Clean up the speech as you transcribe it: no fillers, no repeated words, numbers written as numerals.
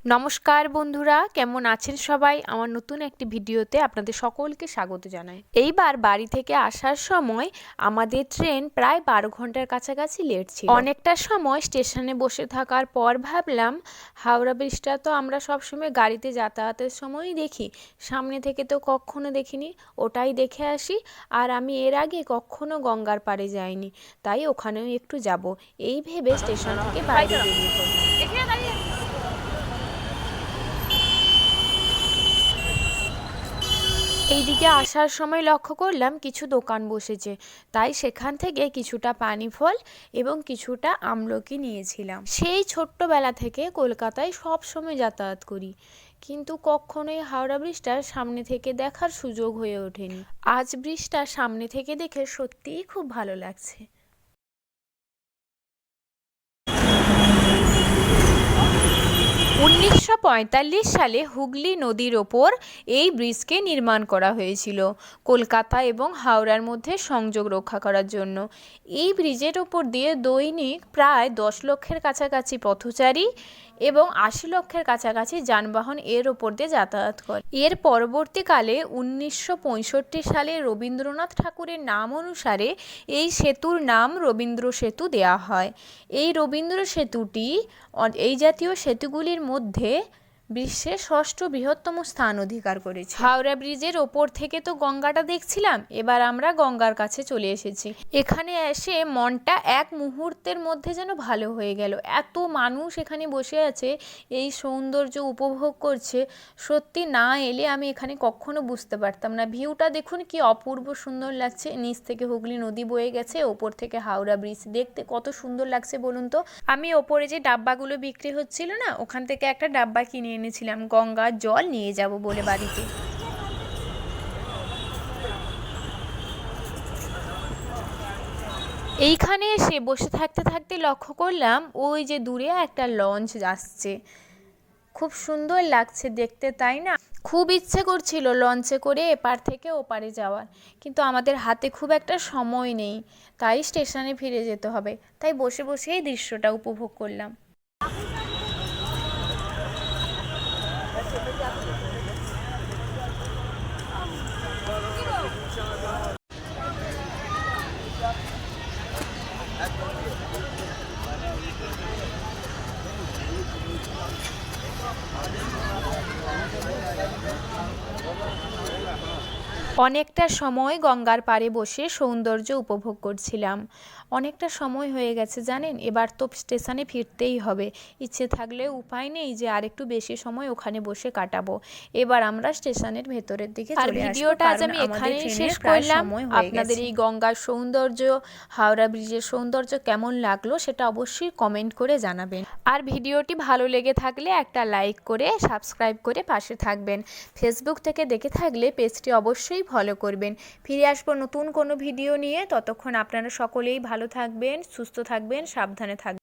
নমস্কার বন্ধুরা, কেমন আছেন সবাই? আমার নতুন একটি ভিডিওতে আপনাদের সকলকে স্বাগত জানাই। এইবার বাড়ি থেকে আসার সময় আমাদের ট্রেন প্রায় 12 ঘন্টার কাছাকাছি লেট ছিল। অনেকটা সময় স্টেশনে বসে থাকার পর ভাবলাম হাওড়া ব্রিজটা তো আমরা সবসময় গাড়িতে যাতায়াতের সময়ই দেখি, সামনে থেকে তো কখনো দেখিনি, ওটাই দেখে আসি। আর আমি এর আগে কখনো গঙ্গার পাড়ে যাইনি, তাই ওখানেও একটু যাব এই ভেবে স্টেশন থেকে বাইরে বেরিয়ে পড়লাম। এইদিকে আসার সময় লক্ষ্য করলাম কিছু দোকান বসেছে, তাই সেখান থেকে কিছুটা পানি ফল এবং কিছুটা আমলকি নিয়েছিলাম। সেই ছোট্টবেলা থেকে কলকাতায় সব সময় যাতায়াত করি, কিন্তু কখনোই হাওড়া ব্রিজটার সামনে থেকে দেখার সুযোগ হয়ে ওঠেনি। আজ ব্রিজটা সামনে থেকে দেখে সত্যিই খুব ভালো লাগছে। 1945 সালে হুগলি নদীর ওপর এই ব্রিজকে নির্মাণ করা হয়েছিল কলকাতা এবং হাওড়ার মধ্যে সংযোগ রক্ষা করার জন্য। এই ব্রিজের ওপর দিয়ে দৈনিক প্রায় 10 লক্ষের কাছাকাছি পথচারী এবং 80 লক্ষের কাছাকাছি যানবাহন এর ওপর দিয়ে যাতায়াত করে। এর পরবর্তীকালে 1965 সালে রবীন্দ্রনাথ ঠাকুরের নাম অনুসারে এই সেতুর নাম রবীন্দ্র সেতু দেওয়া হয়। এই রবীন্দ্র সেতুটি এই জাতীয় সেতুগুলির মধ্যে বিশ্বের 6ষ্ঠ বৃহত্তম স্থান অধিকার করেছে। হাওড়া ব্রিজের ওপর থেকে তো গঙ্গাটা দেখছিলাম, এবার আমরা গঙ্গার কাছে চলে এসেছি। এখানে এসে মনটা এক মুহূর্তের মধ্যে যেন ভালো হয়ে গেল। এত মানুষ এখানে বসে আছে, এই সৌন্দর্য উপভোগ করছে। সত্যি না এলে আমি এখানে কখনো বুঝতে পারতাম না। ভিউটা দেখুন কি অপূর্ব সুন্দর লাগছে। নিচ থেকে হুগলি নদী বয়ে গেছে, ওপর থেকে হাওড়া ব্রিজ দেখতে কত সুন্দর লাগছে বলুন তো। আমি ওপরে যে ডাব্বাগুলো বিক্রি হচ্ছিল না, ওখান থেকে একটা ডাব্বা কিনে এনেছিলাম গঙ্গার জল নিয়ে যাব বলে বাড়িতে। এইখানে এসে বসে থাকতে থাকতে লক্ষ্য করলাম ওই যে দূরে একটা লঞ্চ আসছে, খুব সুন্দর লাগছে দেখতে, তাই না? খুব ইচ্ছে করছিল লঞ্চে করে এপার থেকে ওপারে যাওয়ার, কিন্তু আমাদের হাতে খুব একটা সময় নেই, তাই স্টেশনে ফিরে যেতে হবে। তাই বসে বসেই দৃশ্যটা উপভোগ করলাম। অনেকটা সময় গঙ্গার পাড়ে বসে সৌন্দর্য উপভোগ করছিলাম। অনেকটা সময় হয়ে গেছে জানেন, এবার তো স্টেশনে ফিরতেই হবে। ইচ্ছে থাকলে উপায় নেই যে আরেকটু বেশি সময় ওখানে বসে কাটাবো। এবার আমরা স্টেশনের ভেতরের দিকে চলে আসবো। আর ভিডিওটা আজ আমি এখানেই শেষ করলাম। আপনাদের এই গঙ্গার সৌন্দর্য, হাওড়া ব্রিজের সৌন্দর্য কেমন লাগলো সেটা অবশ্যই কমেন্ট করে জানাবেন। আর ভিডিওটি ভালো লেগে থাকলে একটা লাইক করে সাবস্ক্রাইব করে পাশে থাকবেন। ফেসবুক থেকে দেখে থাকলে পেজটি অবশ্যই ফলো করবেন। ফিরে আসবো নতুন কোনো ভিডিও নিয়ে। ততক্ষণ আপনারা সকলেই ভালো থাকবেন, সুস্থ থাকবেন, সাবধানে থাকবেন।